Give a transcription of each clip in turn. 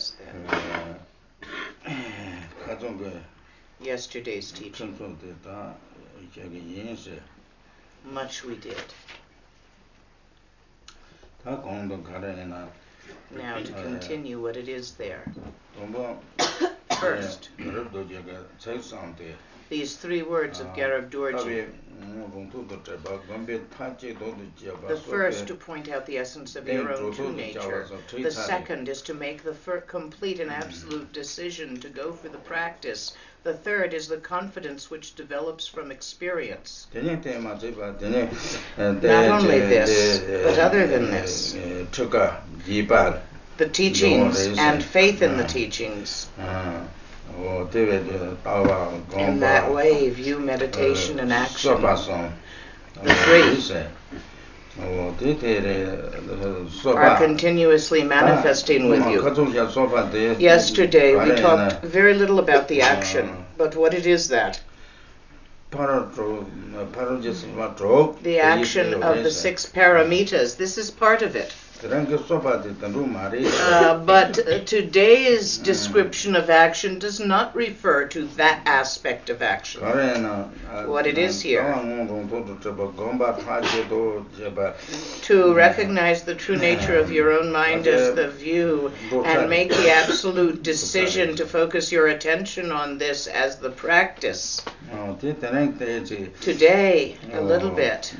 says that. Yesterday's teaching. Much we did. Now to continue what it is there. First, these 3 words of Garab Dorji. The first, to point out the essence of your own true nature. The second is to make the complete and absolute decision to go for the practice. The third is the confidence which develops from experience. Not only this, but other than this. The teachings and faith in the teachings. In that way, view meditation and action. The 3 are continuously manifesting with you. Yesterday we talked very little about the action, but what it is that? The action of the 6 paramitas. This is part of it. But today's description of action does not refer to that aspect of action. What it is here. To recognize the true nature of your own mind as the view and make the absolute decision to focus your attention on this as the practice. Today, a little bit.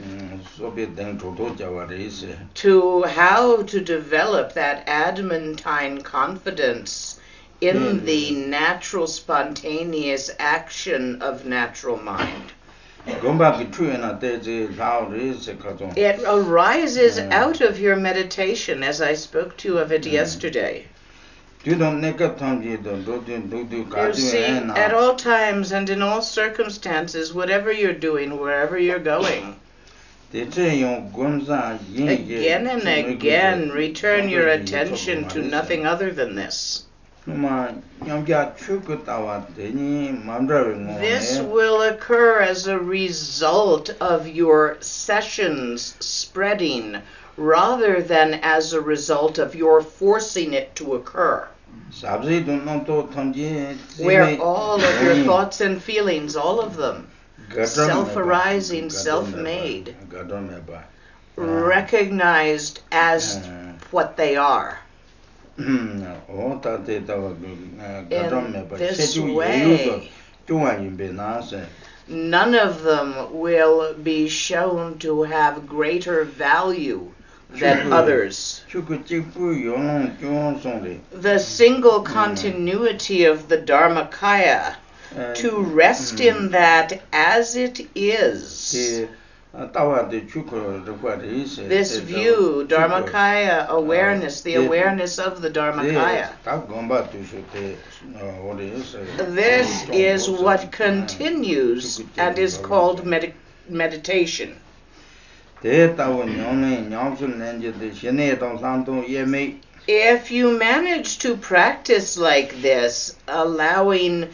To how to develop that adamantine confidence in the natural, spontaneous action of natural mind. It arises out of your meditation, as I spoke to you of it yesterday. You see, at all times and in all circumstances, whatever you're doing, wherever you're going, again and again, return your attention to nothing other than this. This will occur as a result of your sessions spreading, rather than as a result of your forcing it to occur. Where all of your thoughts and feelings, all of them, self-arising, self-made, recognized as what they are. In this way, none of them will be shown to have greater value than others. The single continuity of the Dharmakaya, to rest in that as it is. This view, Dharmakaya awareness, the awareness of the Dharmakaya. This is what continues and is called meditation. If you manage to practice like this, dwelling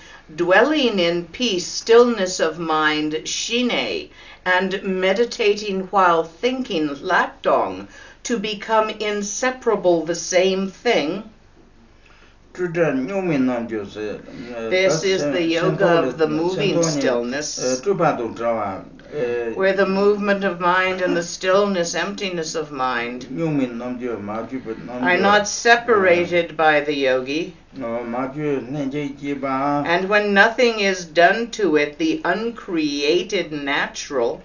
in peace, stillness of mind, shine, and meditating while thinking, lapdong, to become inseparable the same thing. This is the yoga of the moving stillness, where the movement of mind and the stillness, emptiness of mind, are not separated by the yogi. And when nothing is done to it, the uncreated natural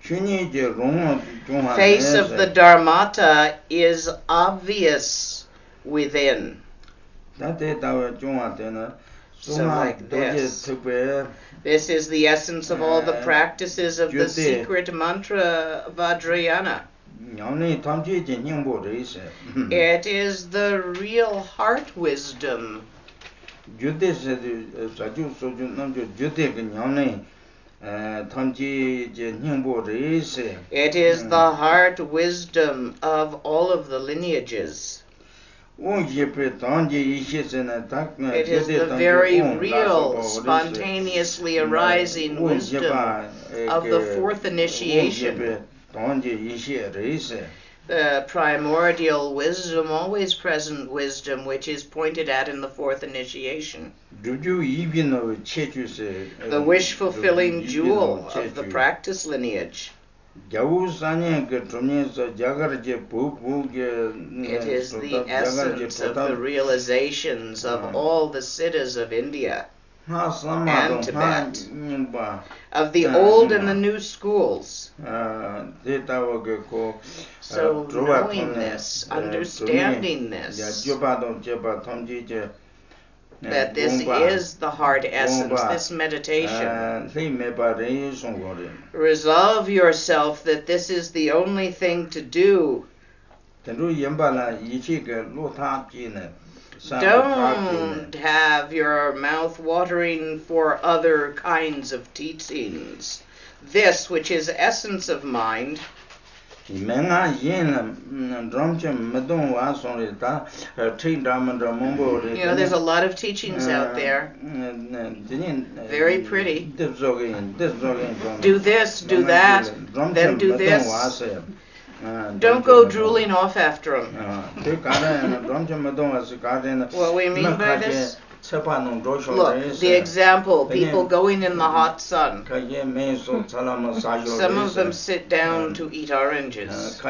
face of the Dharmata is obvious within. So like this. This is the essence of all the practices of the secret mantra Vajrayana. It is the real heart wisdom. It is the heart wisdom of all of the lineages. It is the very real, spontaneously arising wisdom of the 4th initiation. The primordial wisdom, always present wisdom, which is pointed at in the fourth initiation. The wish-fulfilling jewel of the practice lineage. It is the essence of the realizations of all the siddhas of India and Tibet, of the old and the new schools. So knowing this, understanding this, that this is the heart essence, this meditation. Resolve yourself that this is the only thing to do. Don't have your mouth watering for other kinds of teachings. This, which is essence of mind, you know, there's a lot of teachings out there. Very pretty. Do this, do that, then do this. Don't go drooling off after them. What we mean by this? Look, the example, people going in the hot sun. Some of them sit down to eat oranges.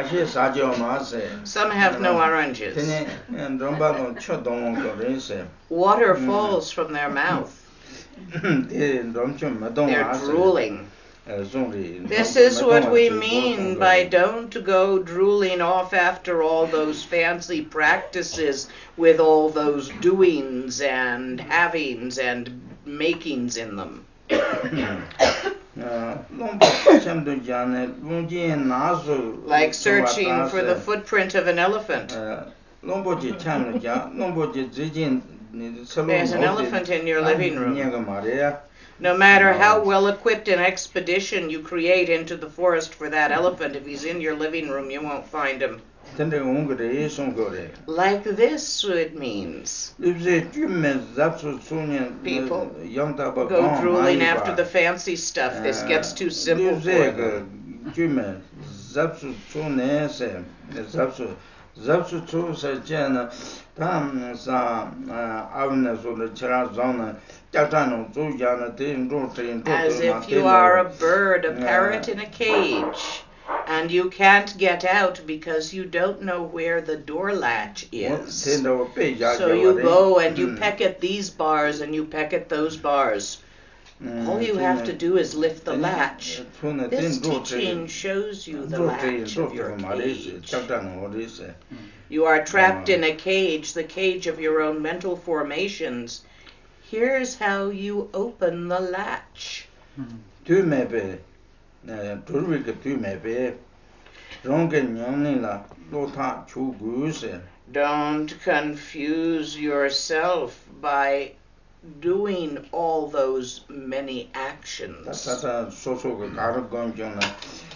Some have no oranges. Water falls from their mouth. They're drooling. This is what we mean by don't go drooling off after all those fancy practices with all those doings and havings and makings in them. Like searching for the footprint of an elephant. There's an elephant in your living room. No matter how well-equipped an expedition you create into the forest for that elephant, if he's in your living room, you won't find him. Like this, it means. People go drooling after the fancy stuff. This gets too simple for them. As if you are a bird, a parrot in a cage, and you can't get out because you don't know where the door latch is. So you go and you peck at these bars and you peck at those bars. All you have to do is lift the latch. This teaching shows you the latch of your cage. You are trapped in a cage, the cage of your own mental formations. Here's how you open the latch. Don't confuse yourself by doing all those many actions.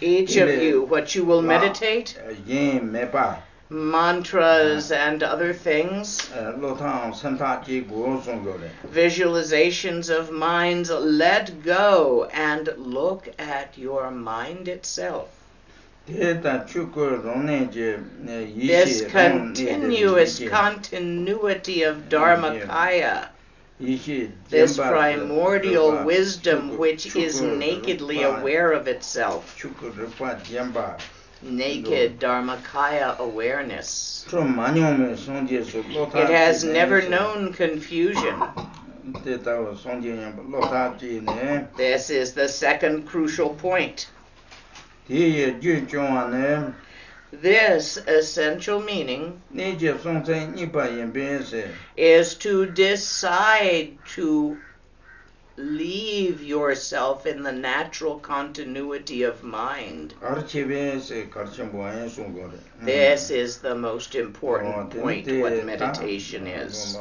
Each of you, what you will meditate, mantras and other things, visualizations of minds, let go and look at your mind itself. This continuous continuity of Dharmakaya, this primordial wisdom which is nakedly aware of itself. Naked Dharmakaya awareness. It has never known confusion. This is the second crucial point. This essential meaning is to decide to leave yourself in the natural continuity of mind. This is the most important point, what meditation is.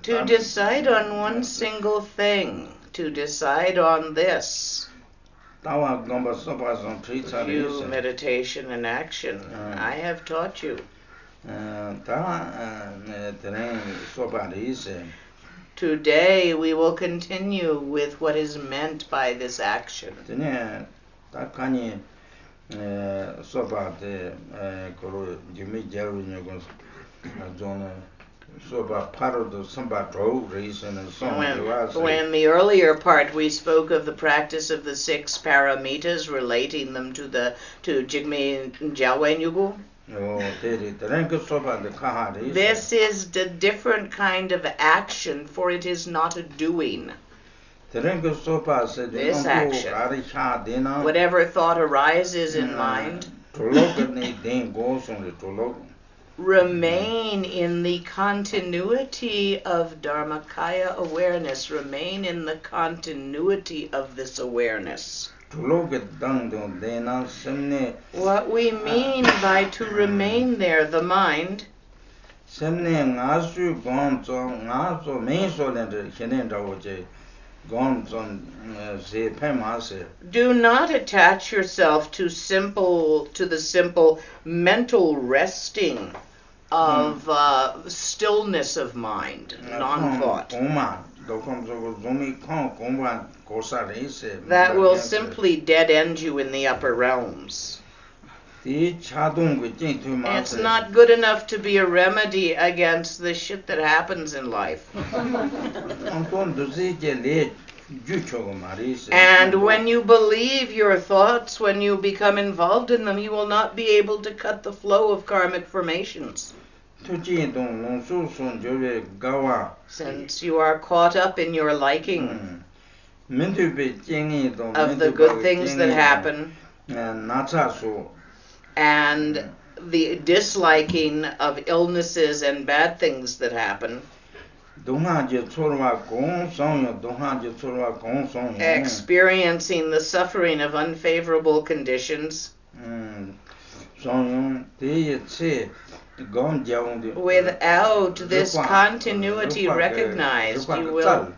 To decide on one single thing, to decide on this. You meditation and action. I have taught Today we will continue with what is meant by this action. When the earlier part we spoke of the practice of the 6 paramitas, relating them to Jigme Jiawen Yugu. This is the different kind of action, for it is not a doing. This action, whatever thought arises in mind, remain in the continuity of Dharmakaya awareness, remain in the continuity of this awareness. What we mean by to remain there, the mind, do not attach yourself to the simple mental resting of stillness of mind, non-thought. That will simply dead end you in the upper realms. It's not good enough to be a remedy against the shit that happens in life. And when you believe your thoughts, when you become involved in them, you will not be able to cut the flow of karmic formations. Since you are caught up in your liking of the good things that happen, and the disliking of illnesses and bad things that happen, experiencing the suffering of unfavorable conditions, without this continuity recognized, you will,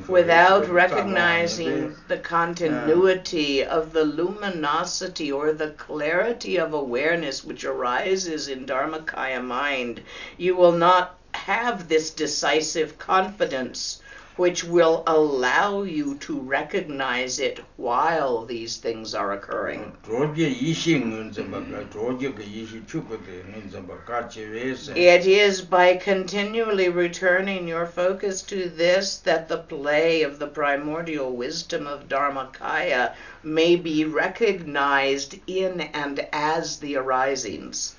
without recognizing the continuity of the luminosity or the clarity of awareness which arises in Dharmakaya mind, you will not have this decisive confidence which will allow you to recognize it while these things are occurring. It is by continually returning your focus to this that the play of the primordial wisdom of Dharmakaya may be recognized in and as the arisings.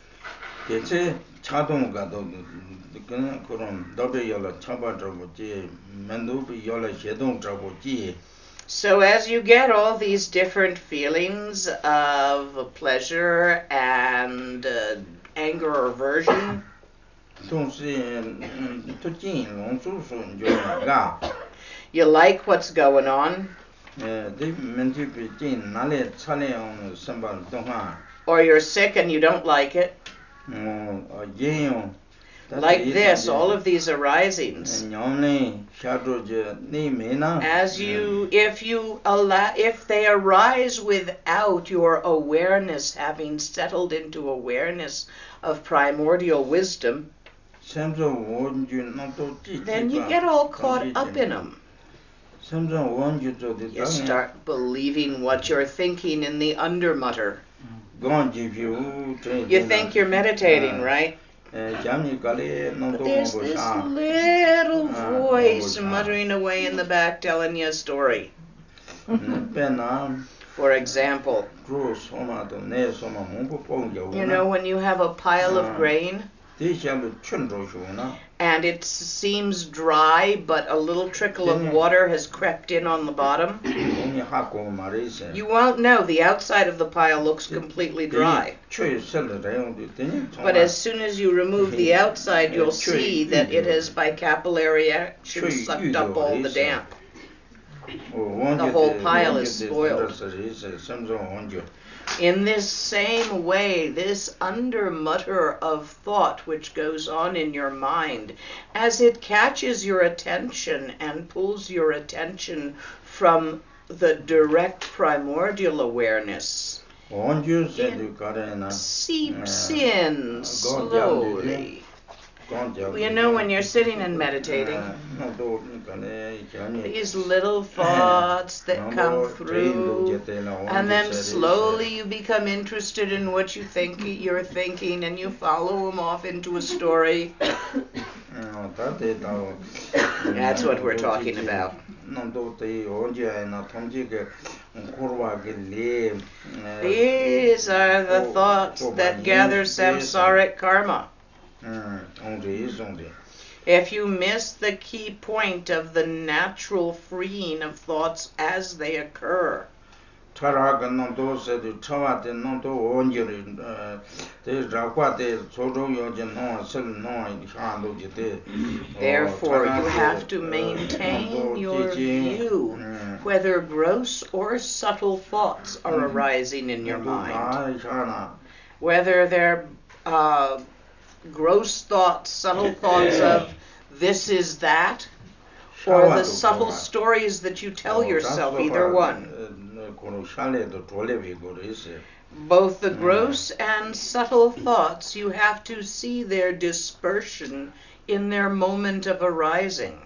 So as you get all these different feelings of pleasure and anger or aversion, you like what's going on, or you're sick and you don't like it, like this, all of these arisings, if they arise without your awareness having settled into awareness of primordial wisdom, then you get all caught up in them. You start believing what you're thinking in the undermutter. You think you're meditating, right? But there's this little voice muttering away in the back telling you a story. For example, you know when you have a pile of grain and it seems dry but a little trickle of water has crept in on the bottom, you won't know. The outside of the pile looks completely dry. But as soon as you remove the outside, you'll see that it has by capillary action sucked up all the damp. The whole pile is spoiled. In this same way, this undermutter of thought which goes on in your mind, as it catches your attention and pulls your attention from the direct primordial awareness, it seeps in slowly. You know, when you're sitting and meditating, these little thoughts that come through, and then slowly you become interested in what you're thinking, and you follow them off into a story. That's what we're talking about. These are the thoughts that gather samsaric karma. If you miss the key point of the natural freeing of thoughts as they occur, therefore you have to maintain your view whether gross or subtle thoughts are arising in your mind, whether they're gross thoughts, subtle thoughts of this is that, or the subtle stories that you tell yourself, either one. Both the gross and subtle thoughts, you have to see their dispersion in their moment of arising.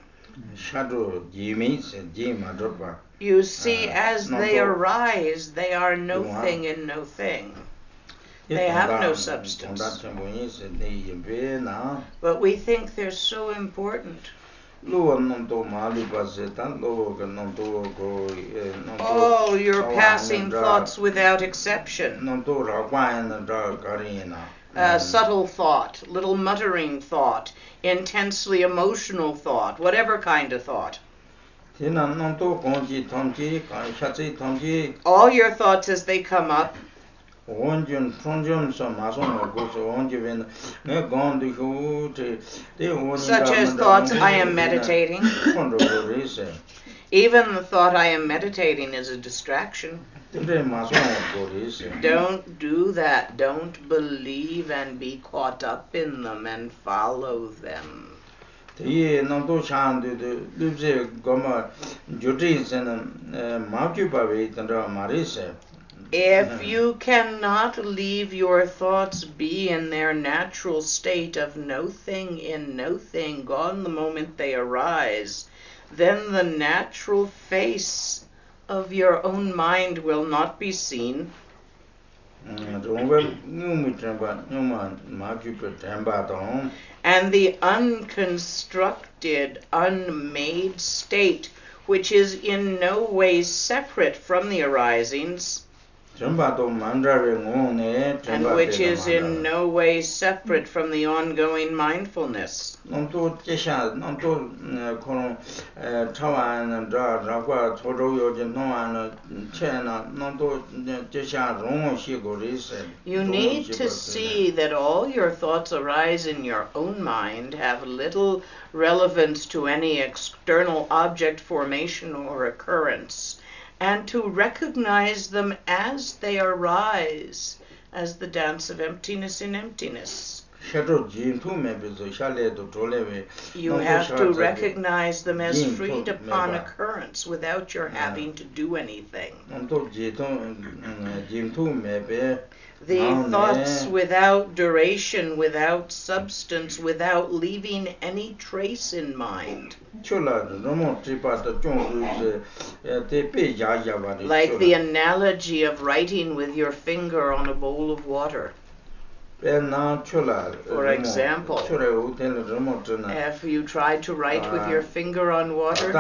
You see, as they arise, they are no thing and no thing. They have no substance. But we think they're so important. Oh, you're passing thoughts without exception. Subtle thought, little muttering thought, intensely emotional thought, whatever kind of thought. All your thoughts as they come up, such as thoughts, I am meditating. Even the thought I am meditating is a distraction. Don't do that. Don't believe and be caught up in them and follow them. If you cannot leave your thoughts be in their natural state of no thing in no thing, gone the moment they arise, then the natural face of your own mind will not be seen. And the unconstructed, unmade state, which is in no way separate from the arisings, and which is in no way separate from the ongoing mindfulness. You need to see that all your thoughts arise in your own mind, have little relevance to any external object formation or occurrence, and to recognize them as they arise, as the dance of emptiness in emptiness. You have to recognize them as freed upon occurrence without your having to do anything. The thoughts without duration, without substance, without leaving any trace in mind. Like the analogy of writing with your finger on a bowl of water. For example, if you try to write with your finger on water,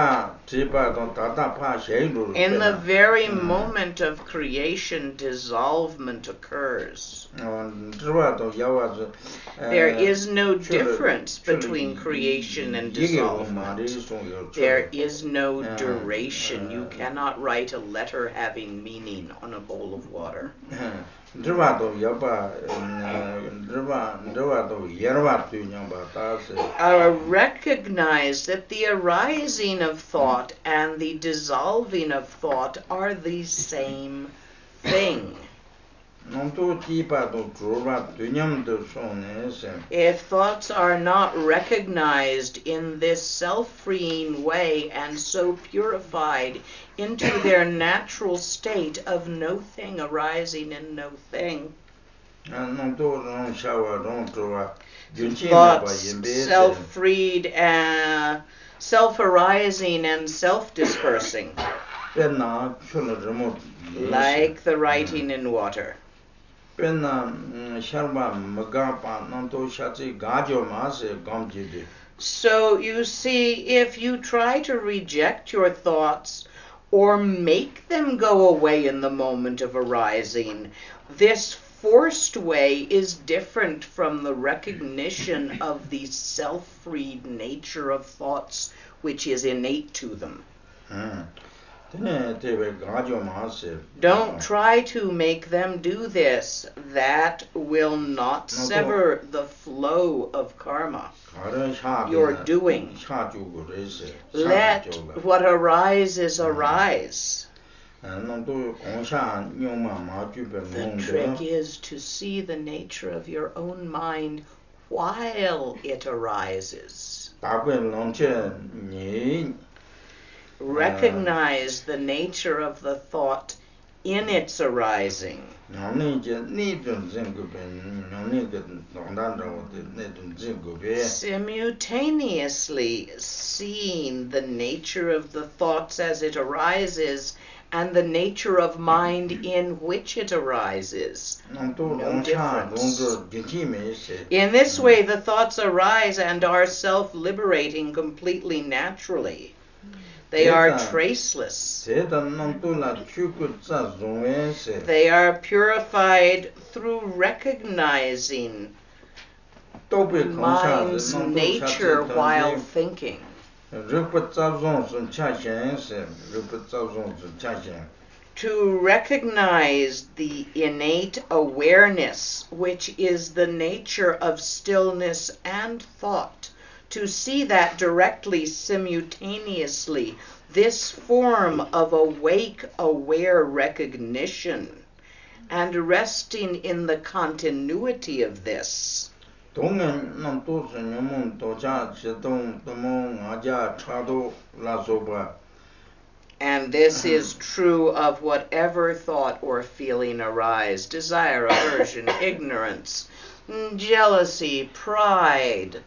in the very moment of creation, dissolvement occurs. There is no difference between creation and dissolvement. There is no duration. You cannot write a letter having meaning on a bowl of water. Recognize that the arising of thought and the dissolving of thought are the same thing. If thoughts are not recognized in this self-freeing way and so purified into their natural state of no thing arising in no thing, thoughts self-freed, self-arising and self-dispersing, like the writing in water. So you see, if you try to reject your thoughts or make them go away in the moment of arising, this forced way is different from the recognition of the self-freed nature of thoughts which is innate to them. Don't try to make them do this. That will not sever the flow of karma. You're doing. Let what arises arise. The trick is to see the nature of your own mind while it arises. Recognize the nature of the thought in its arising. Simultaneously seeing the nature of the thoughts as it arises and the nature of mind in which it arises. No difference. In this way, the thoughts arise and are self-liberating completely naturally. They are traceless. They are purified through recognizing mind's nature while thinking. To recognize the innate awareness, which is the nature of stillness and thought. To see that directly, simultaneously, this form of awake, aware recognition, and resting in the continuity of this. And this is true of whatever thought or feeling arise: desire, aversion, ignorance, jealousy, pride.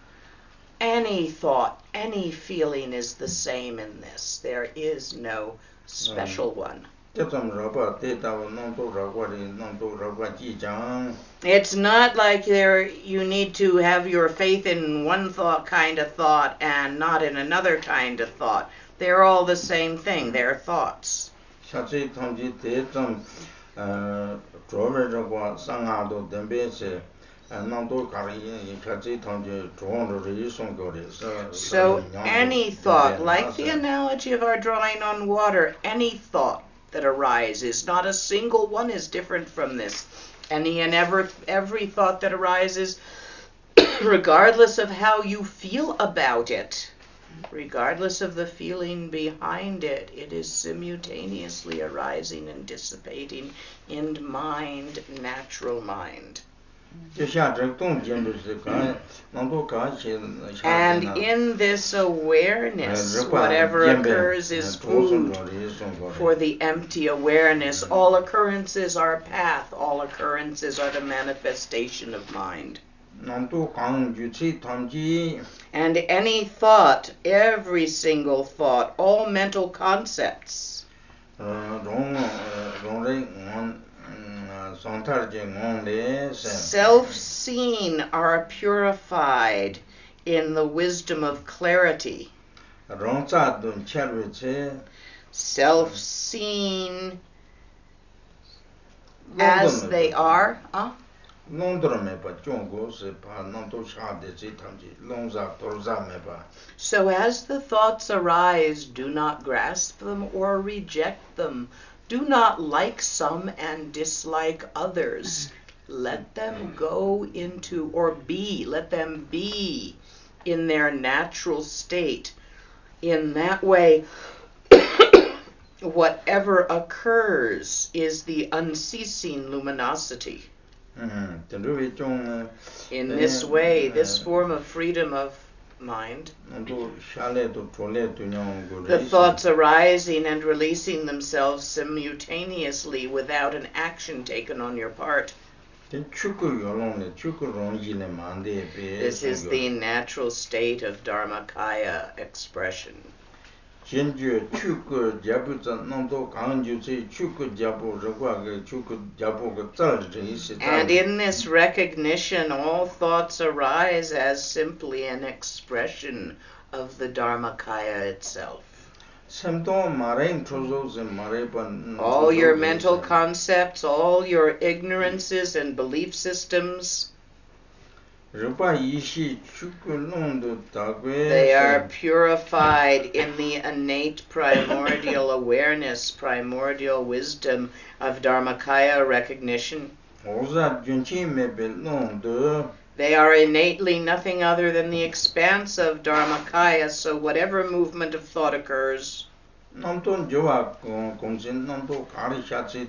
Any thought, any feeling is the same in this. There is no special one. It's not like you need to have your faith in one kind of thought and not in another kind of thought. They're all the same thing. They're thoughts. So any thought, like the analogy of our drawing on water, any thought that arises, not a single one is different from this. Any and every thought that arises, regardless of how you feel about it, regardless of the feeling behind it, it is simultaneously arising and dissipating in mind, natural mind. And in this awareness, whatever occurs is food for the empty awareness. All occurrences are path. All occurrences are the manifestation of mind. And any thought, every single thought, all mental concepts, self-seen are purified in the wisdom of clarity. Self-seen as they are. So as the thoughts arise, do not grasp them or reject them. Do not like some and dislike others. Let them go into, or be, let them be in their natural state. In that way, whatever occurs is the unceasing luminosity. In this way, this form of freedom of mind, the thoughts arising and releasing themselves simultaneously without an action taken on your part. This is the natural state of Dharmakaya expression. And in this recognition, all thoughts arise as simply an expression of the Dharmakaya itself. All your mental concepts, all your ignorances and belief systems, they are purified in the innate primordial awareness, primordial wisdom of Dharmakaya recognition. They are innately nothing other than the expanse of Dharmakaya, so whatever movement of thought occurs,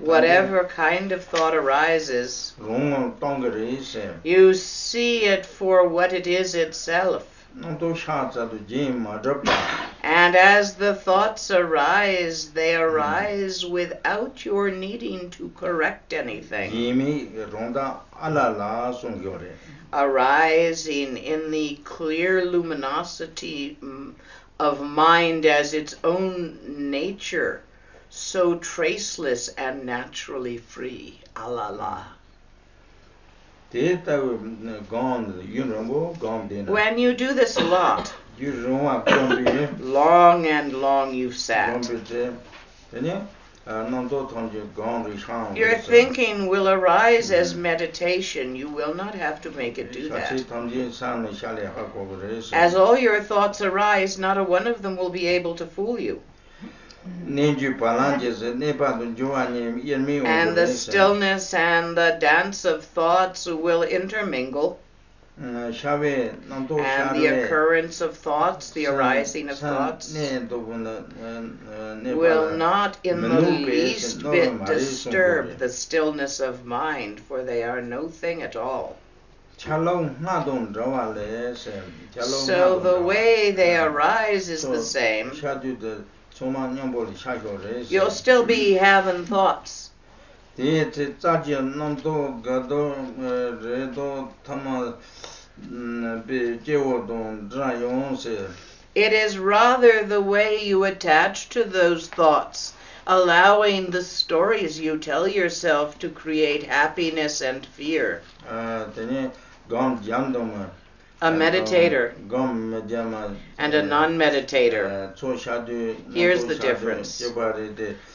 whatever kind of thought arises, you see it for what it is itself. And as the thoughts arise, they arise without your needing to correct anything. Arising in the clear luminosity of mind as its own nature, so traceless and naturally free. Alala. When you do this a lot, long and long you've sat, your thinking will arise as meditation. You will not have to make it do that. As all your thoughts arise, not a one of them will be able to fool you. And the stillness and the dance of thoughts will intermingle. And the occurrence of thoughts, the arising of thoughts, will not in the least bit disturb the stillness of mind, for they are no thing at all. So the way they arise is the same. You'll still be having thoughts. It is rather the way you attach to those thoughts, allowing the stories you tell yourself to create happiness and fear. A meditator and a non-meditator. Here's the difference.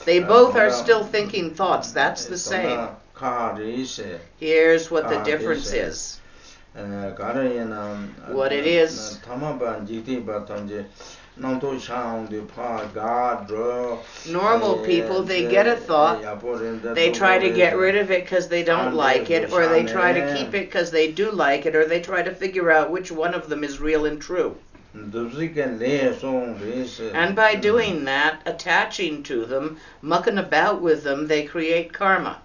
They both are still thinking thoughts. That's the same. Here's what the difference is. What it is. Normal people, they get a thought, they try to get rid of it because they don't like it, or they try to keep it because they do like it, or they try to figure out which one of them is real and true. And by doing that, attaching to them, mucking about with them, they create karma.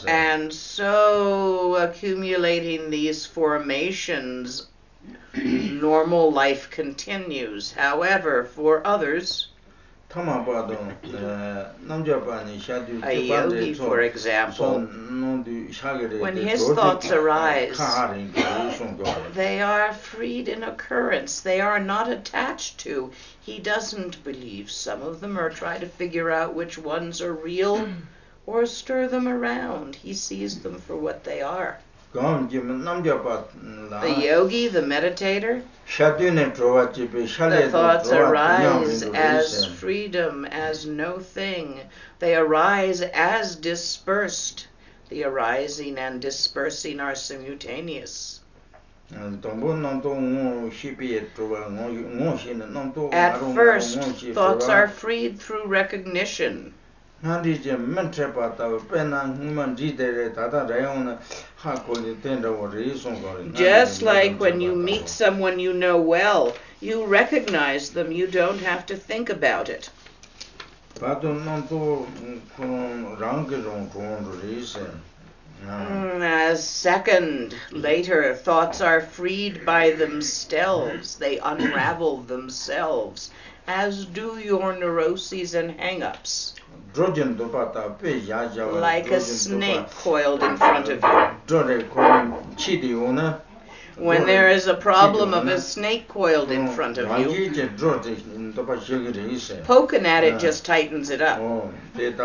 And so accumulating these formations, normal life continues. However, for others, a yogi, for example, when his thoughts arise, they are freed in occurrence. They are not attached to. He doesn't believe some of them or try to figure out which ones are real or stir them around. He sees them for what they are. The yogi, the meditator, the thoughts arise as freedom, as no thing. They arise as dispersed. The arising and dispersing are simultaneous. At first, thoughts are freed through recognition. Just like when you meet someone you know well, you recognize them, you don't have to think about it. A second later, thoughts are freed by themselves. They unravel themselves. as do your neuroses and hang-ups. Like a snake coiled in front of you. When there is a problem of a snake coiled in front of you, poking at it just tightens it up. Leave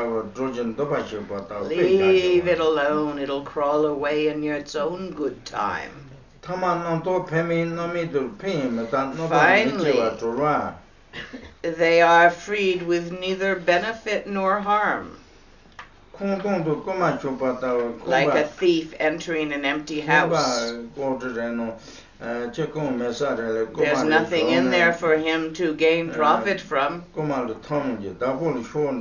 it alone. It'll crawl away in its own good time. Finally, they are freed with neither benefit nor harm. Like a thief entering an empty house. There's nothing in there for him to gain profit from.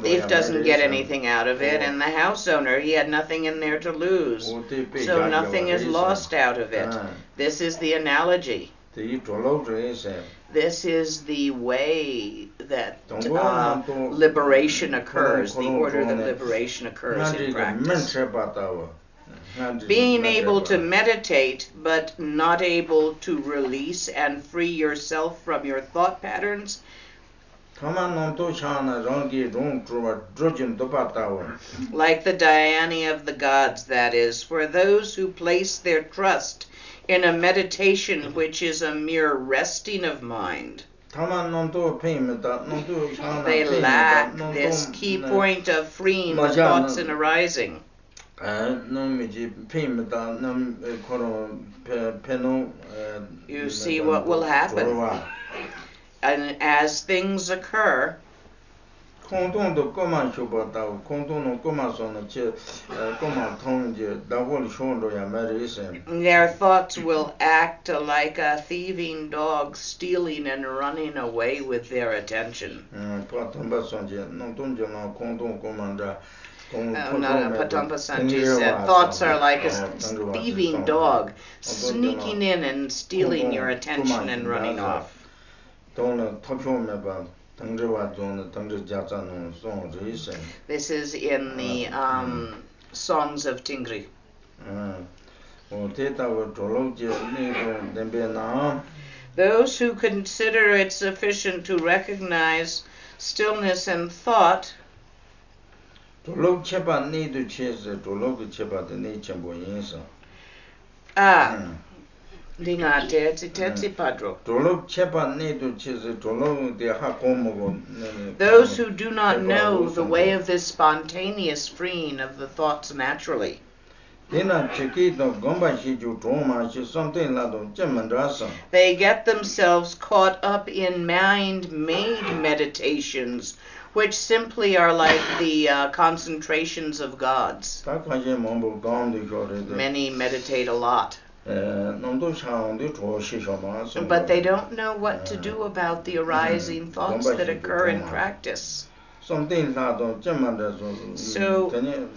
Thief doesn't get anything out of it, and the house owner, he had nothing in there to lose. So nothing is lost out of it. This is the analogy. This is the way that liberation occurs, the order that liberation occurs in practice. Being able to meditate, but not able to release and free yourself from your thought patterns. Like the Dhyani of the gods, that is, for those who place their trust in a meditation which is a mere resting of mind. They lack this key point of freeing the thoughts and arising. You see what will happen. And as things occur, their thoughts will act like a thieving dog, stealing and running away with their attention. Patampa Sanji said, thoughts are like a thieving dog, sneaking in and stealing your attention and running off. This is in the Songs of Tingri. Those who consider it sufficient to recognize stillness and thought those who do not know the way of this spontaneous freeing of the thoughts naturally. They get themselves caught up in mind-made meditations, which simply are like the concentrations of gods. Many meditate a lot. But they don't know what to do about the arising thoughts that occur in practice. So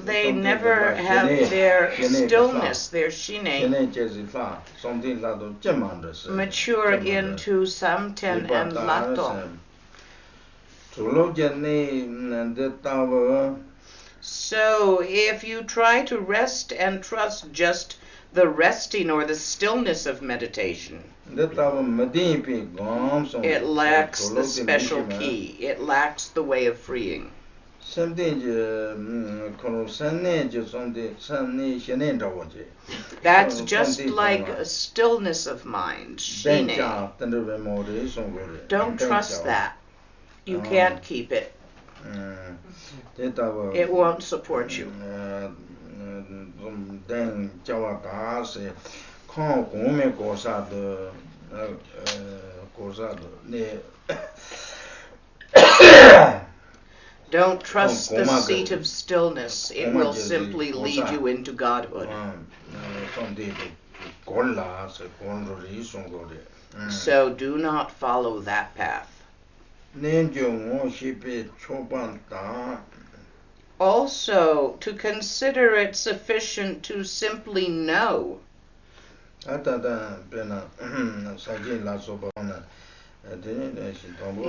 they never have their stillness, their shine, mature into samten and lato. So if you try to rest and trust just the resting or the stillness of meditation, it lacks the special key. It lacks the way of freeing. That's just like a stillness of mind, shine. Don't trust that. You can't keep it. It won't support you. Don't trust the seat of stillness. It will simply lead you into Godhood. So do not follow that path. Also, to consider it sufficient to simply know. You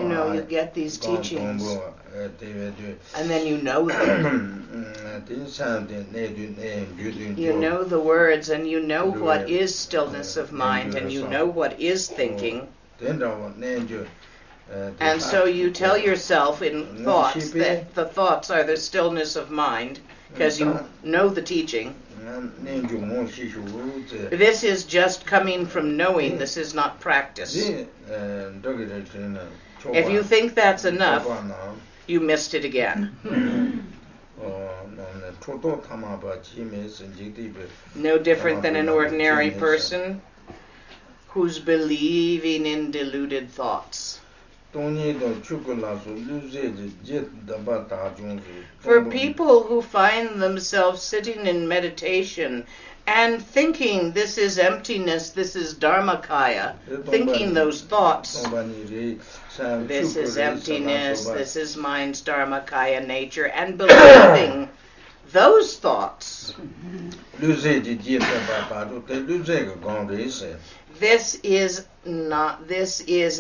know, you get these teachings, and then you know them. You know the words, and you know what is stillness of mind, and you know what is thinking. And so you tell yourself in thoughts that the thoughts are the stillness of mind, because you know the teaching. This is just coming from knowing, this is not practice. If you think that's enough, you missed it again. No different than an ordinary person who's believing in deluded thoughts. For people who find themselves sitting in meditation and thinking this is emptiness, this is Dharmakaya, thinking those thoughts, this is emptiness, this is mind's Dharmakaya nature, and believing those thoughts. This is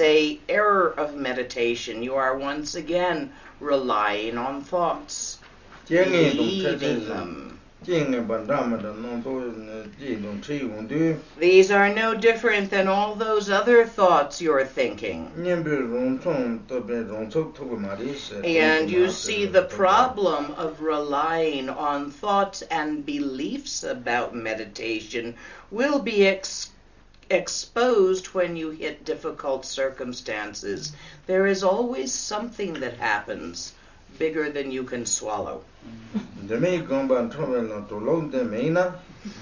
a error of meditation. You are once again relying on thoughts, believing them. These are no different than all those other thoughts you're thinking. And you see the problem of relying on thoughts and beliefs about meditation will be exposed when you hit difficult circumstances. There is always something that happens bigger than you can swallow.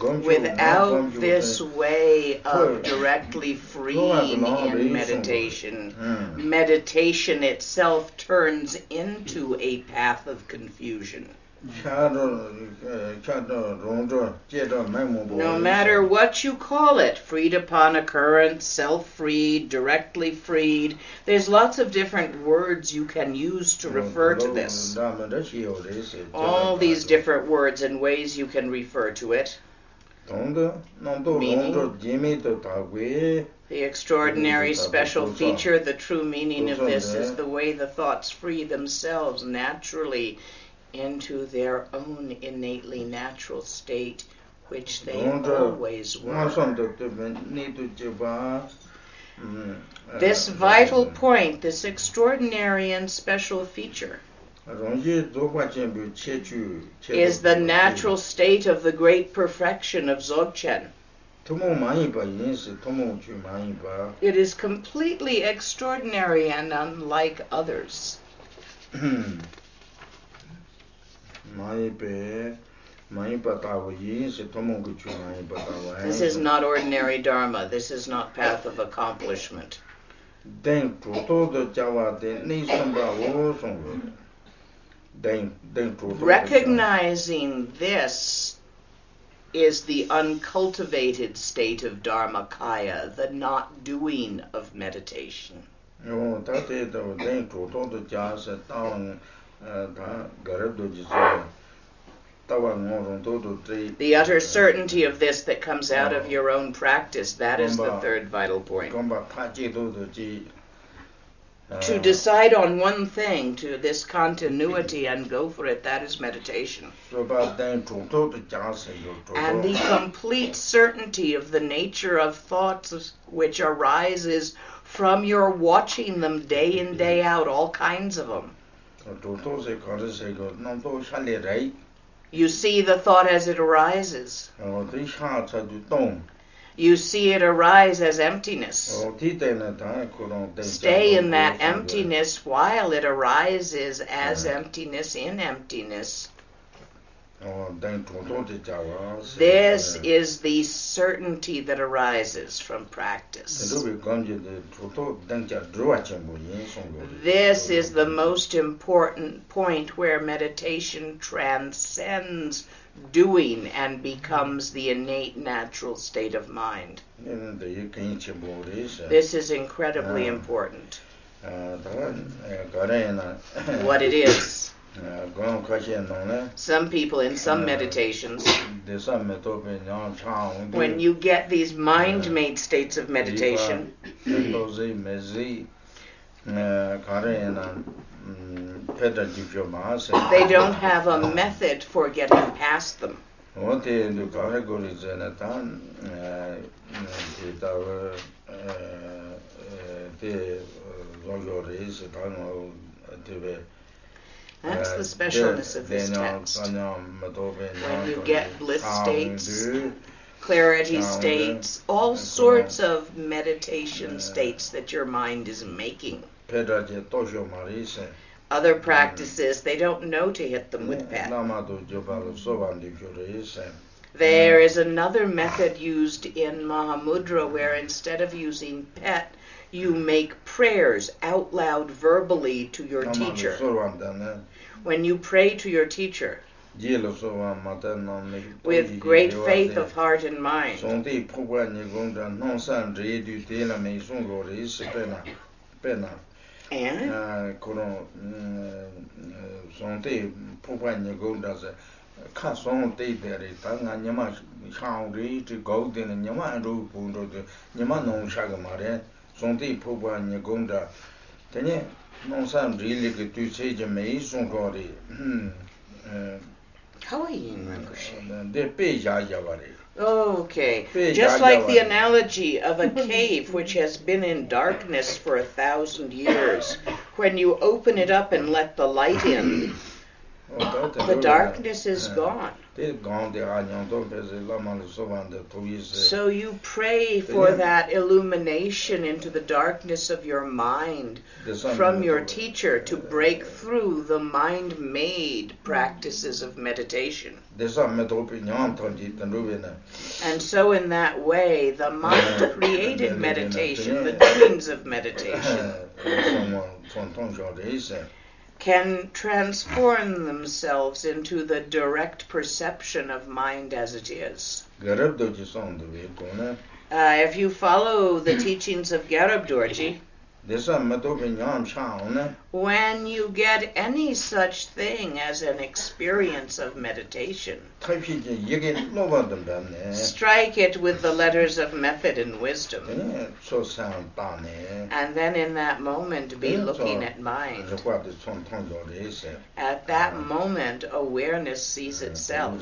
Without this way of directly freeing in meditation, meditation itself turns into a path of confusion. No matter what you call it, freed upon occurrence, self-freed, directly freed, there's lots of different words you can use to refer to this. All these different words and ways you can refer to it. Meaning, the extraordinary special feature, the true meaning of this is the way the thoughts free themselves naturally into their own innately natural state, which they always were. This vital point, this extraordinary and special feature, is the natural state of the great perfection of Dzogchen. It is completely extraordinary and unlike others. This is not ordinary Dharma. This is not path of accomplishment. Recognizing this is the uncultivated state of Dharmakaya, the not doing of meditation. The utter certainty of this that comes out of your own practice, that is the third vital point. To decide on one thing, to this continuity and go for it, that is meditation. And the complete certainty of the nature of thoughts which arises from your watching them day in, day out, all kinds of them. You see the thought as it arises. You see it arise as emptiness. Stay in that emptiness while it arises as emptiness in emptiness. This is the certainty that arises from practice. This is the most important point where meditation transcends doing and becomes the innate natural state of mind. This is incredibly important. What it is. Some people in some meditations, when you get these mind-made states of meditation, they don't have a method for getting past them. That's the specialness of this text. When you get bliss states, clarity states, all sorts of meditation states that your mind is making. Other practices, they don't know to hit them with pet. There is another method used in Mahamudra where instead of using pet, you make prayers out loud verbally to your teacher. When you pray to your teacher, with great faith of heart and mind, Okay, just like the analogy of a cave which has been in darkness for 1,000 years, when you open it up and let the light in, the darkness is gone. So you pray for that illumination into the darkness of your mind from your teacher to break through the mind-made practices of meditation. And so in that way, the mind-created meditation, the doings of meditation, can transform themselves into the direct perception of mind as it is. If you follow the teachings of Garabdorji, when you get any such thing as an experience of meditation, strike it with the letters of method and wisdom, and then in that moment be looking at mind. At that moment, awareness sees itself.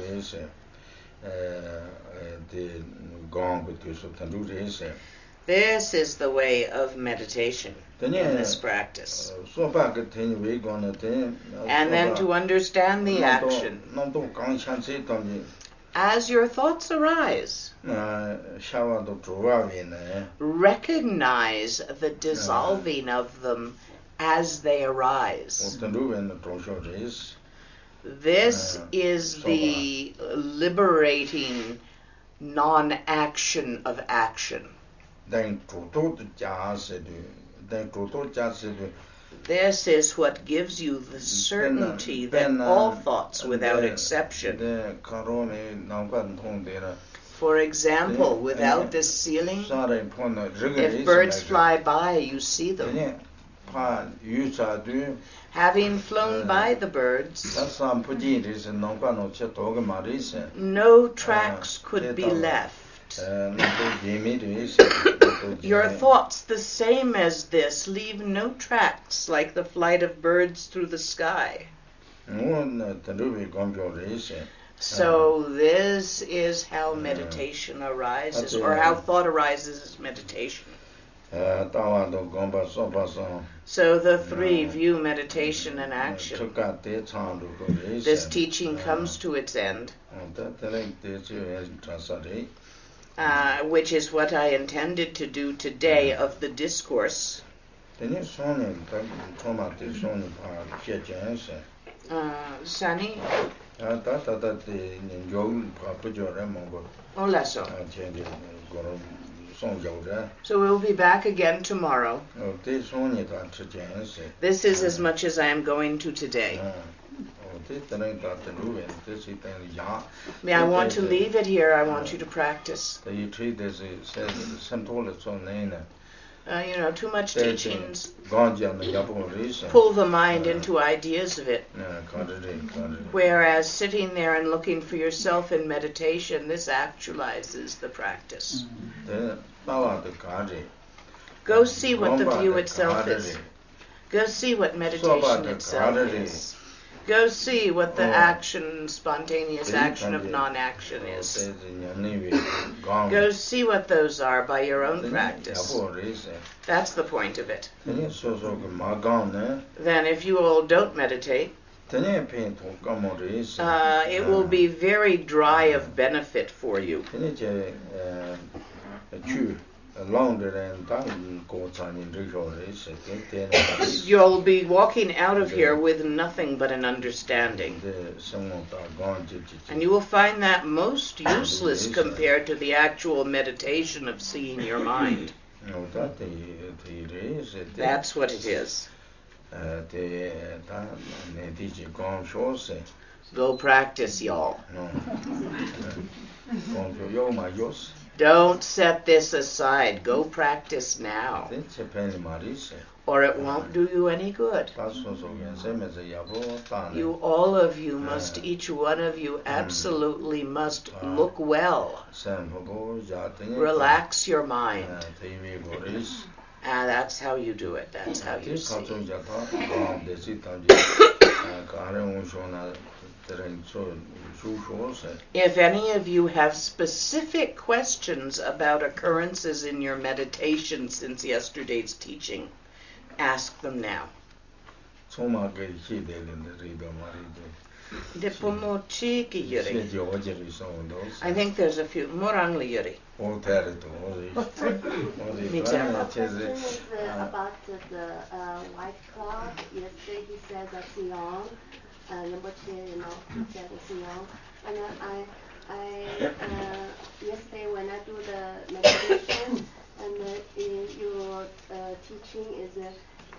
This is the way of meditation in this practice. And then to understand the action. As your thoughts arise, recognize the dissolving of them as they arise. This is the liberating non-action of action. This is what gives you the certainty that all thoughts without exception. For example, without this ceiling, if birds fly by, you see them. Having flown by the birds, no tracks could be left. Your thoughts, the same as this, leave no tracks like the flight of birds through the sky. So this is how meditation arises, or how thought arises as meditation. So the three view meditation and action. This teaching comes to its end, which is what I intended to do today of the discourse. Sani? So we'll be back again tomorrow. This is as much as I am going to today. I want to leave it here. I want you to practice. Too much teachings pull the mind into ideas of it. Whereas sitting there and looking for yourself in meditation, this actualizes the practice. Go see what the view itself is. Go see what meditation itself is. Go see what the action, spontaneous action of non-action is. Go see what those are by your own practice. That's the point of it. Then if you all don't meditate, it will be very dry of benefit for you. You'll be walking out of here with nothing but an understanding. And you will find that most useless compared to the actual meditation of seeing your mind. That's what it is. Go practice, y'all. Don't set this aside. Go practice now. Or it won't do you any good. You, all of you must, each one of you absolutely must look well. Relax your mind. And that's how you do it. That's how you see. If any of you have specific questions about occurrences in your meditation since yesterday's teaching, ask them now. I think there's a few. Morangli yuri. The question is about the white cloud. Yesterday he said that's young. Rinpoche, he said it's young. And yesterday when I do the meditation, and your teaching is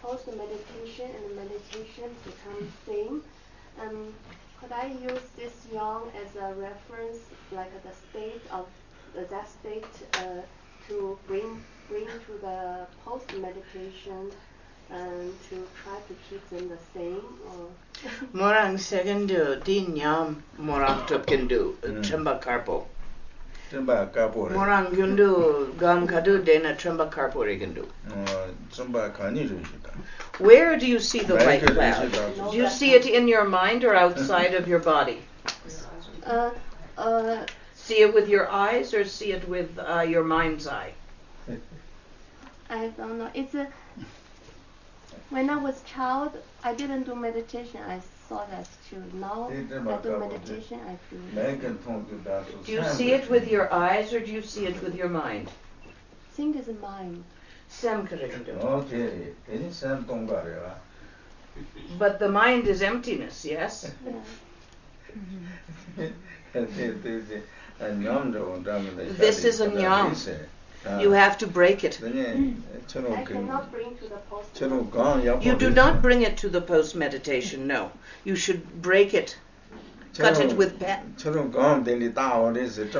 post meditation and the meditation become same. Could I use this yang as a reference, like the state of that state, to bring to the post meditation, and to try to keep them the same? Morang segundu di nyam morang tupkindu tremba karpo. Morang gundu gam kadu dena tremba karpo rigundu. Where do you see the white cloud? Do you see it in your mind or outside of your body? See it with your eyes or see it with your mind's eye? I don't know. It's when I was child, I didn't do meditation. I saw that too. Now I do meditation. I do. Do you see it with your eyes or do you see it with your mind? I think it's mind. But the mind is emptiness, yes? This is a nyam. You have to break it. I cannot bring to the post. You do not bring it to the post meditation, no. You should break it. Cut it with pen.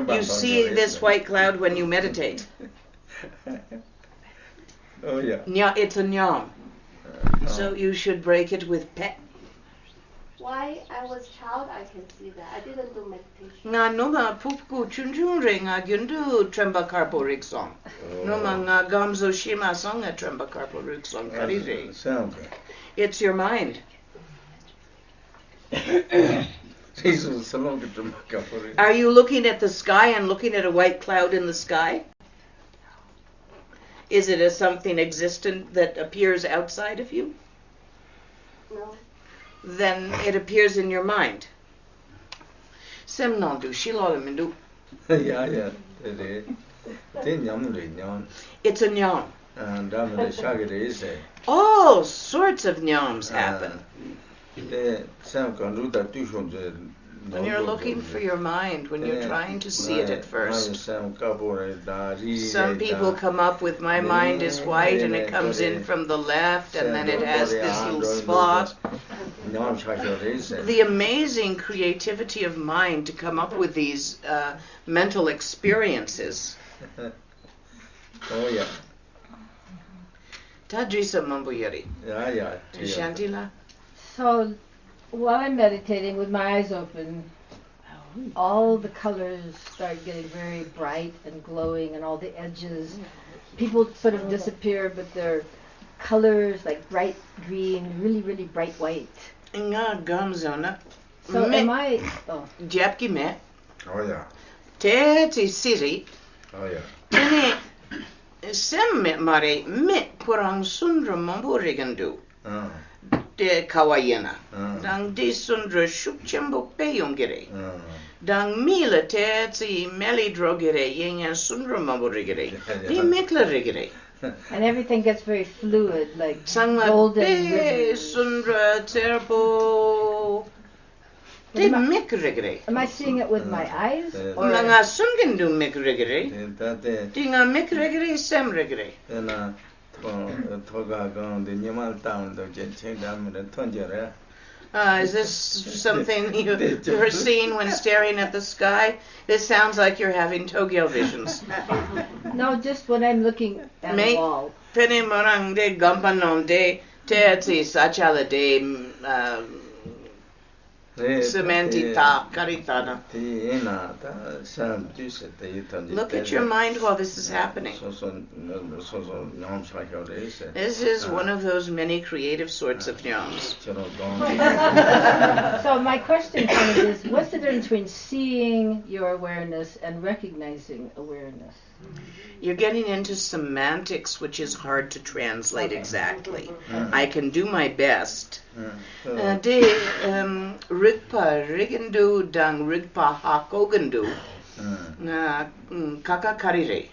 You see this white cloud when you meditate. Oh yeah. It's a nyam. So you should break it with pen. Why I was child, I can see that. I didn't do meditation. Nga noma pupku chunjung ring a gundu tremba karpo riksong. Noma nga gamzo shima song a tremba karpo riksong kariri. It's your mind. Are you looking at the sky and looking at a white cloud in the sky? Is it as something existent that appears outside of you? No. Then it appears in your mind. Semnandu shilomindu. Yeah. It's a nyam. All sorts of nyams happen. When you're looking for your mind, when you're trying to see it at first. Some people come up with my mind is white and it comes in from the left and then it has this little spot. The amazing creativity of mind to come up with these mental experiences. Oh yeah. Tadrisa Mambuyari. Yeah. Shantila. So while I'm meditating with my eyes open, all the colors start getting very bright and glowing, and all the edges, people sort of disappear, but they're colors like bright green, really, really bright white. Nga gamzona. So am I? Oh. Japki me. Oh yeah. Te siri. Oh yeah. Tene semme mare me porang sundra mamburigandu. De kawayena. Dang de sundra shukchembo peyongere. Dang mila te meli drogere yenga sundra mamburigere. De mekla rigere. And everything gets very fluid, like Sangma golden be rivers. sundra terpo. De mekrigere. Am I seeing it with my eyes? Or Nga sungen do mekrigere. De nga mekrigere sem rigere. Is this something you're seeing when staring at the sky? This sounds like you're having Tokyo visions. No, just when I'm looking at the wall. Pene morang de gampanon de terzi sachala de cementita caritana. Look at your mind while this is happening. This is one of those many creative sorts of nyams. So my question is, what's the difference between seeing your awareness and recognizing awareness? You're getting into semantics, which is hard to translate exactly. I can do my best. De rigpa rigandu dang rigpa hakogandu kaka karire.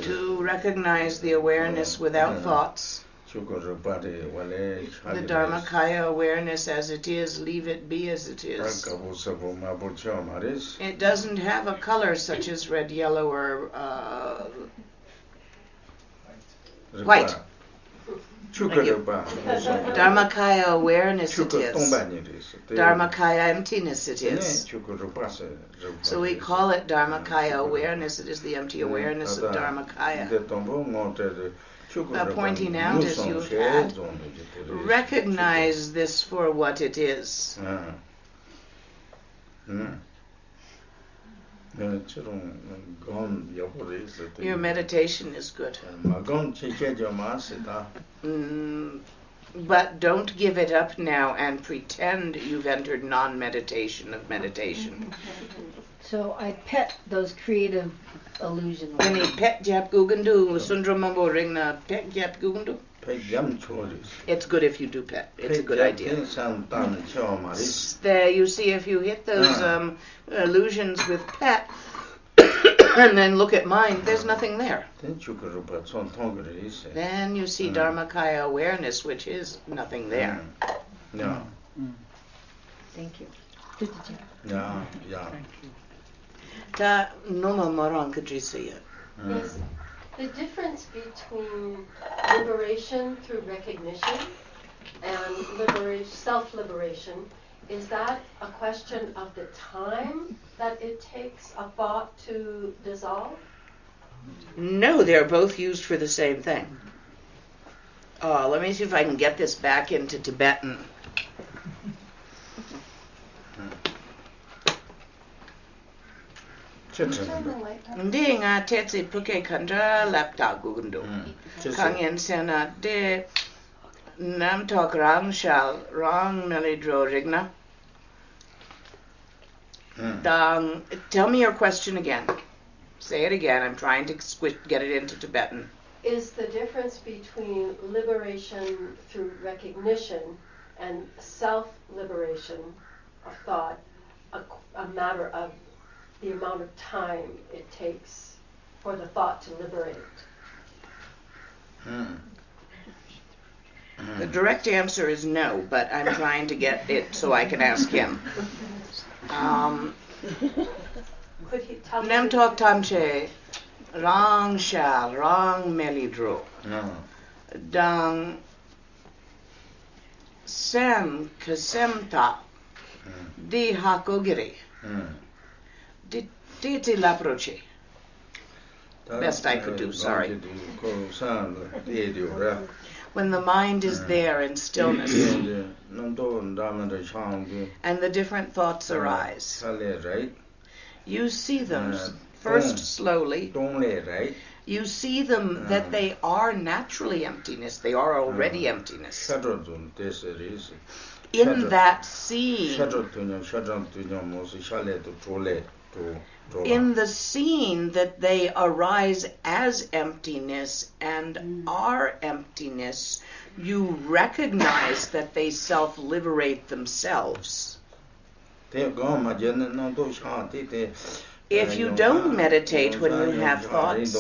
To recognize the awareness without thoughts. The Dharmakaya awareness as it is, leave it be as it is. It doesn't have a color such as red, yellow, or white. Dharmakaya awareness it is. Dharmakaya emptiness it is. So we call it Dharmakaya awareness. It is the empty awareness of Dharmakaya. Pointing out as you had, recognize this for what it is. Your meditation is good. But don't give it up now and pretend you've entered non-meditation of meditation. So I pet those creative illusions. Any pet jap gugundu sundramambo ringna pet jap gugundu? It's good if you do pet. It's a good idea. There, you see, if you hit those illusions with pet, and then look at mind, there's nothing there. Then you see Dharmakaya awareness, which is nothing there. Thank you. Yeah. Ta noma marang kadrisiya. Is the difference between liberation through recognition and self-liberation, is that a question of the time that it takes a thought to dissolve? No, they're both used for the same thing. Let me see if I can get this back into Tibetan. Ndi nga tetsi puke kandra lapta gugundu. Kangen sena de nam tok rang shal rang melidro rigna. Dang, tell me your question again. Say it again. I'm trying to get it into Tibetan. Is the difference between liberation through recognition and self-liberation of thought a matter of the amount of time it takes for the thought to liberate? The direct answer is no, but I'm trying to get it so I can ask him. Could he tell me? Nem tok tamche rang shal rang melidro. Dang sem kasemta di hakogiri. Diti laproche. Best I could do, sorry. When the mind is there in stillness and the different thoughts arise, you see them first slowly You see them that they are naturally emptiness. They are already emptiness. In that scene, in the scene that they arise as emptiness and are emptiness, you recognize that they self-liberate themselves. If you don't meditate when you have thoughts,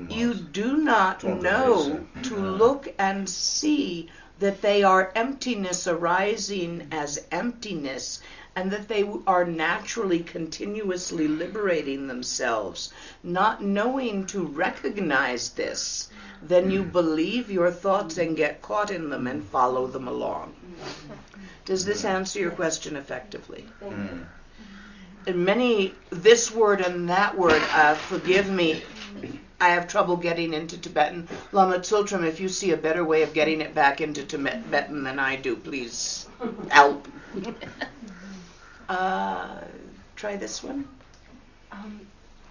you do not know to look and see that they are emptiness arising as emptiness, and that they are naturally continuously liberating themselves. Not knowing to recognize this, then you believe your thoughts and get caught in them and follow them along. Does this answer your question effectively? And this word and that word, forgive me, I have trouble getting into Tibetan. Lama Tsultrim, if you see a better way of getting it back into Tibetan than I do, please help. Try this one.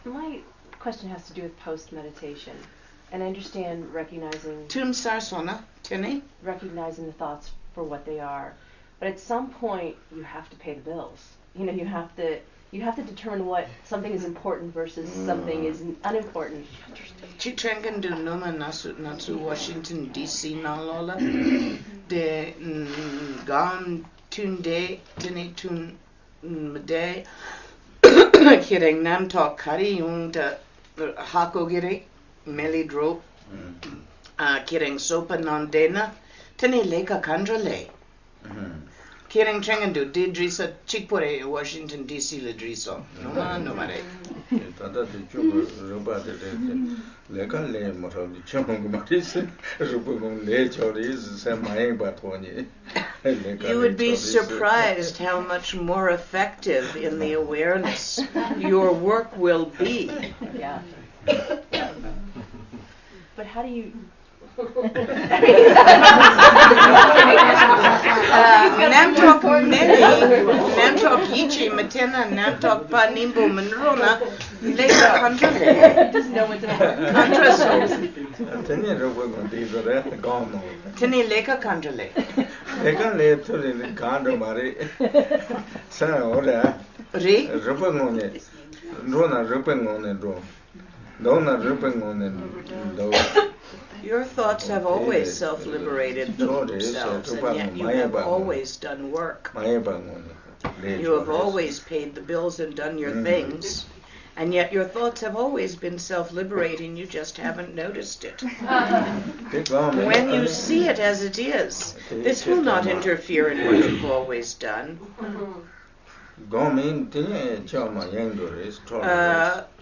My question has to do with post-meditation. And I understand recognizing the thoughts for what they are. But at some point, you have to pay the bills. You have to determine what something is important versus something is unimportant. Chitrangan do noma nasu Washington D.C. nalola de gam tunde tene tun mde kidding nam talk kari yung de hakogiri meli drop kidding sopa nandena tene leka kandrale. Kiring Changandu, Didrisa Chikpore, Washington D.C. Ledriso. No mare. You would be surprised how much more effective in the awareness your work will be. Yeah. But how do you... Namtok Neri, Namtok Yichi Matena, Namtok Panimbo Manrona, Leka Kandrale. Just know what's important. Tini Leka Kandrale. Leka Le to the Kandamari. Sana Ora. Re? Rupangone. Rona Rupangone. Dona Rupangone. Your thoughts have always self-liberated themselves, and yet you have always done work. You have always paid the bills and done your things, and yet your thoughts have always been self-liberating, you just haven't noticed it. When you see it as it is, this will not interfere in what you've always done.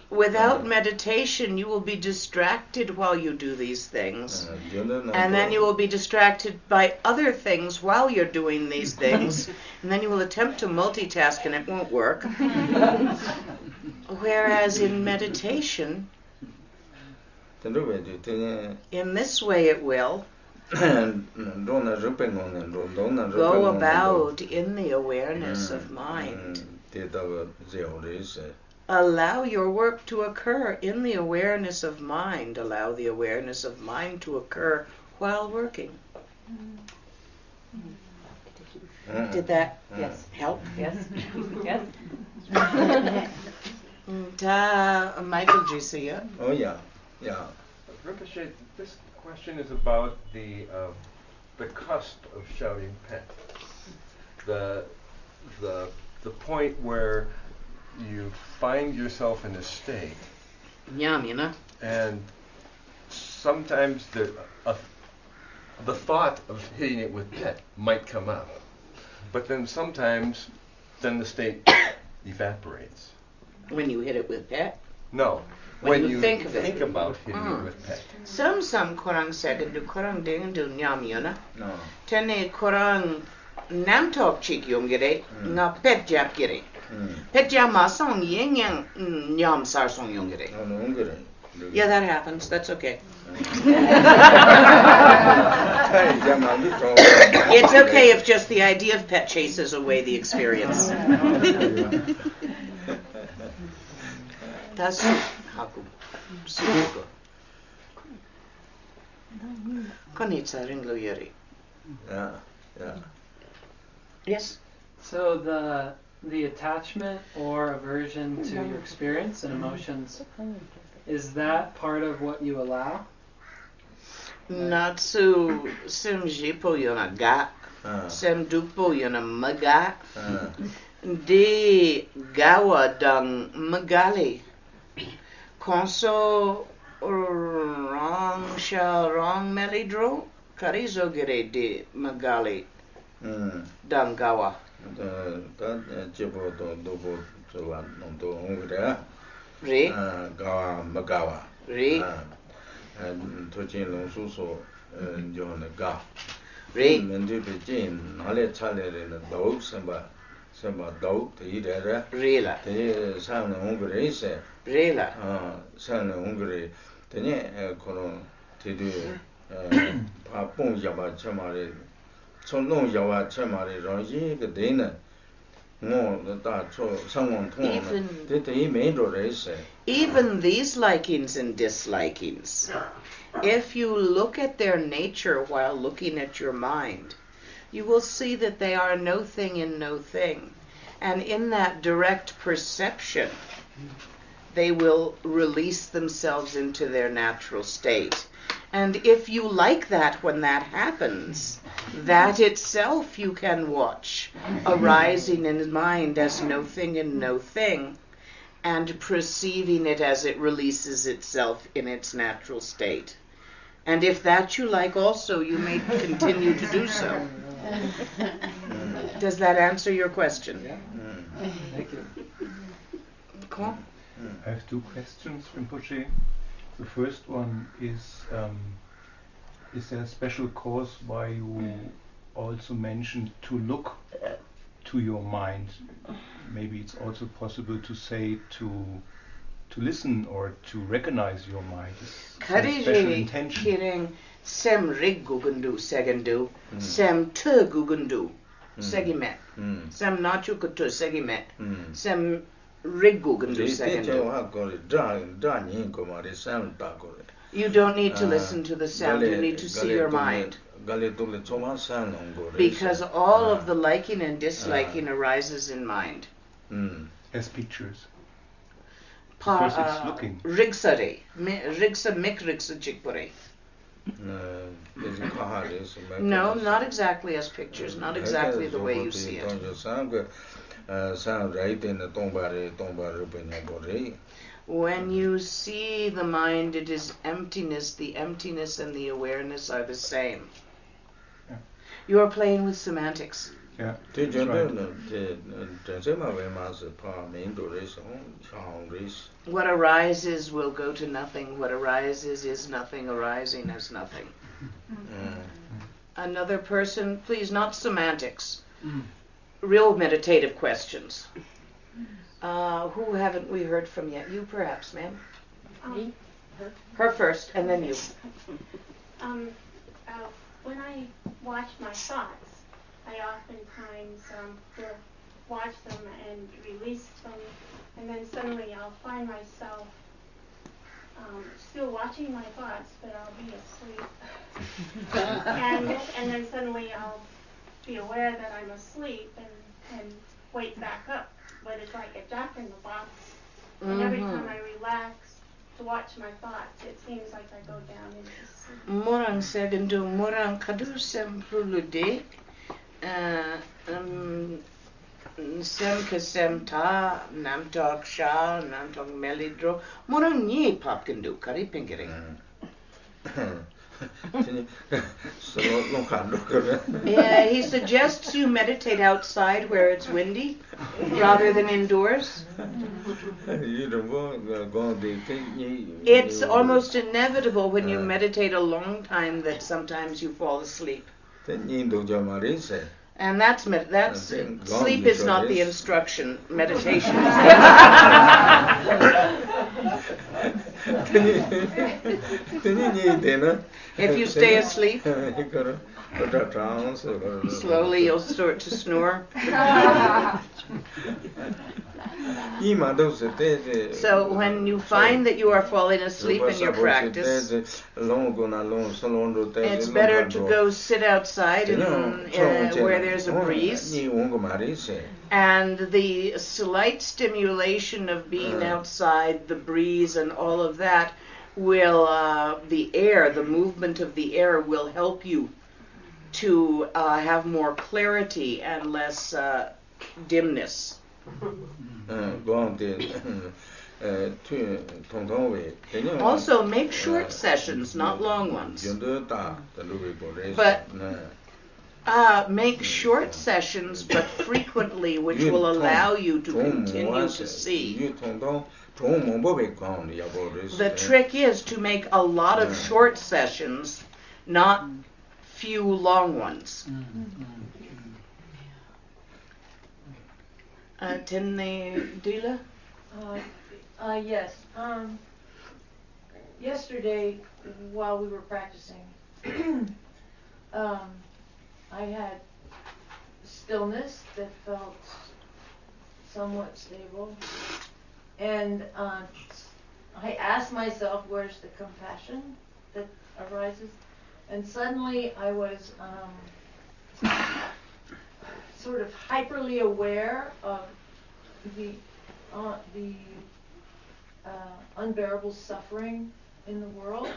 Without meditation, you will be distracted while you do these things. And then you will be distracted by other things while you're doing these things. And then you will attempt to multitask and it won't work. Whereas in meditation, in this way it will. Go about in the awareness of mind. Allow your work to occur in the awareness of mind. Allow the awareness of mind to occur while working. Did that help? Yes. Yes. Michael G.C. Oh, yeah. Rinpoche, this question is about the cusp of shouting pet. The point where you find yourself in a state, and sometimes the thought of hitting it with pet might come up, but then sometimes the state evaporates. When you hit it with pet? No. When you think about hitting it with pet. Some korang second do korang dengan do nyamyona. No. Tene korang namtok chik yongere nga pet jap gere. Pet jap ma song yin yang nyam sar song yongere. Yeah, that happens. That's okay. It's okay if just the idea of pet chases away the experience. That's haku. Suko. Konitsa ringlo yeri. Yeah. Yes. So the attachment or aversion to your experience and emotions, is that part of what you allow? Natsu sem jipo yona ga, sem dupo yona maga, de gawa dang magali. Konso rong sha rong melidro, karizo gere de magali dang gawa. Da jipo do so no hongre. Re. Gawa magawa. Re. Tojin long su so yon ga. Re. Mendu be jin nale chale le do samba do te re. Re la. Te san hongre se. Re la. san hongre. Te ne kono te du pa pong ya ba chama re. Chon long ya wa chama re ro yi ge de ne. Even these likings and dislikings, if you look at their nature while looking at your mind, you will see that they are no thing in no thing. And in that direct perception, they will release themselves into their natural state. And if you like that when that happens, that itself you can watch arising in mind as no thing and no thing, and perceiving it as it releases itself in its natural state. And if that you like also, you may continue to do so. Does that answer your question? Yeah. Thank you. Cool. I have two questions, Rinpoche. The first one is there a special cause why you also mentioned to look to your mind? Maybe it's also possible to say to listen or to recognize your mind. Special intention. Sem rig gugundu segandu, sem tu gugundu segimet, sem nachu kutu segimet, sem rig gugundu segandu. You don't need to listen to the sound, you need to see your mind. Because all of the liking and disliking arises in mind. As pictures. Because it's looking. Rigsare, rigsa mik rigsa chikpore. No, not exactly as pictures, not exactly the way you see it. When you see the mind, it is emptiness. The emptiness and the awareness are the same. Yeah. You are playing with semantics. Yeah, that's right. What arises will go to nothing. What arises is nothing arising as nothing. Another person, please, not semantics. Real meditative questions. Who haven't we heard from yet? You perhaps, ma'am? Me? Her first, and then you. When I watch my thoughts, I oftentimes will watch them and release them, and then suddenly I'll find myself still watching my thoughts, but I'll be asleep. and then suddenly I'll be aware that I'm asleep and wake back up. But it's like a jack in the box. And every time I relax to watch my thoughts, it seems like I go down into sleep. Morang segundu morang kadu sem prulude sem kesem ta nam tok sha nam tok melidro morang ni pop kendu kari pingering. Yeah, he suggests you meditate outside where it's windy rather than indoors. It's almost inevitable when you meditate a long time that sometimes you fall asleep. And that's sleep is not the instruction. Meditation is the If you stay asleep, slowly you'll start to snore. So when you find that you are falling asleep in your practice, it's better to go sit outside where there's a breeze. And the slight stimulation of being outside, the breeze and all of that will, the movement of the air will help you to have more clarity and less dimness. Also, make short sessions, not long ones. But make short sessions, but frequently, which will allow you to continue to see. The trick is to make a lot of short sessions, not few long ones. Dila? Yes. Yesterday, while we were practicing, I had stillness that felt somewhat stable, and I asked myself, where's the compassion that arises? And suddenly I was sort of hyperly aware of the unbearable suffering in the world,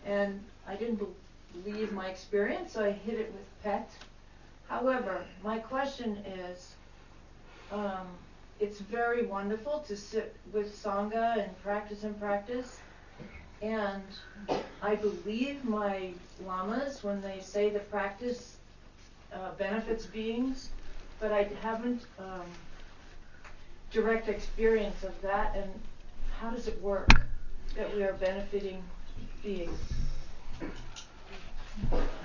and I didn't believe my experience, so I hit it with pet. However, my question is, it's very wonderful to sit with Sangha and practice, and I believe my lamas when they say the practice benefits beings, but I haven't direct experience of that, and how does it work that we are benefiting beings?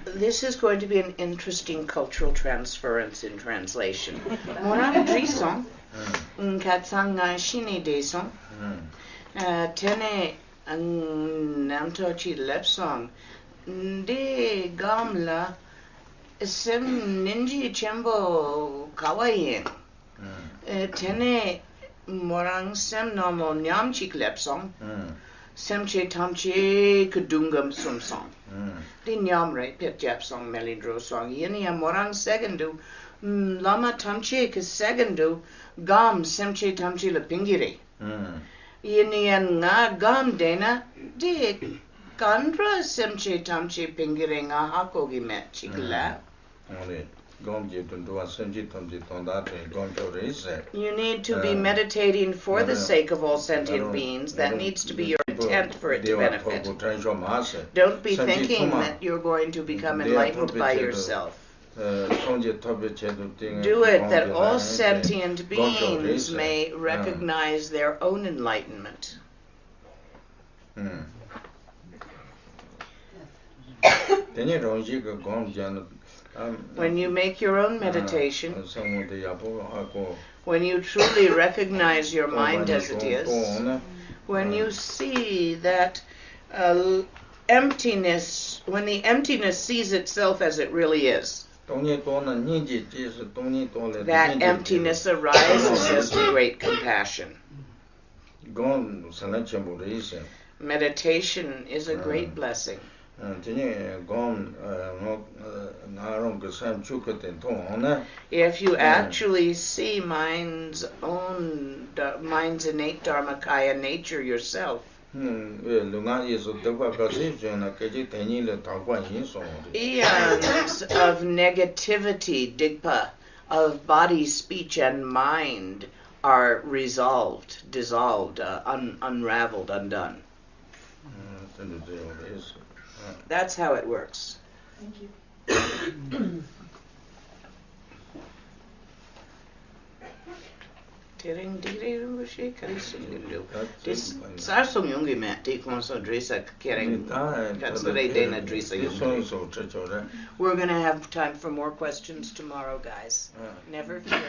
This is going to be an interesting cultural transference in translation. Moram drison, katsanga shini deson, tene namtochi lepsong, de gamla sem ninji chembo kawaii. Tene morang sem nomo nyamchik lepsong, semche tamche kudungam sumsong. Di nyamre pet japsong melindro song. Yeni morang segandu, lama tamche ke segandu, gam semche tamche la pingire. Yeni nga gam dena, de kandra semche tamche pingire nga hakogi met chikla. You need to be meditating for the sake of all sentient beings. That needs to be your intent for it to benefit. Don't be thinking that you're going to become enlightened by yourself. Do it that all sentient beings may recognize their own enlightenment. When you make your own meditation, when you truly recognize your mind as it is, when you see that emptiness, when the emptiness sees itself as it really is, that emptiness arises as the great compassion. Meditation is a great blessing. If you actually see mind's innate dharmakaya nature yourself, eons of negativity, digpa, of body, speech, and mind are resolved, dissolved, unraveled, undone. That's how it works. Thank you. We're going to have time for more questions tomorrow, guys. Never fear.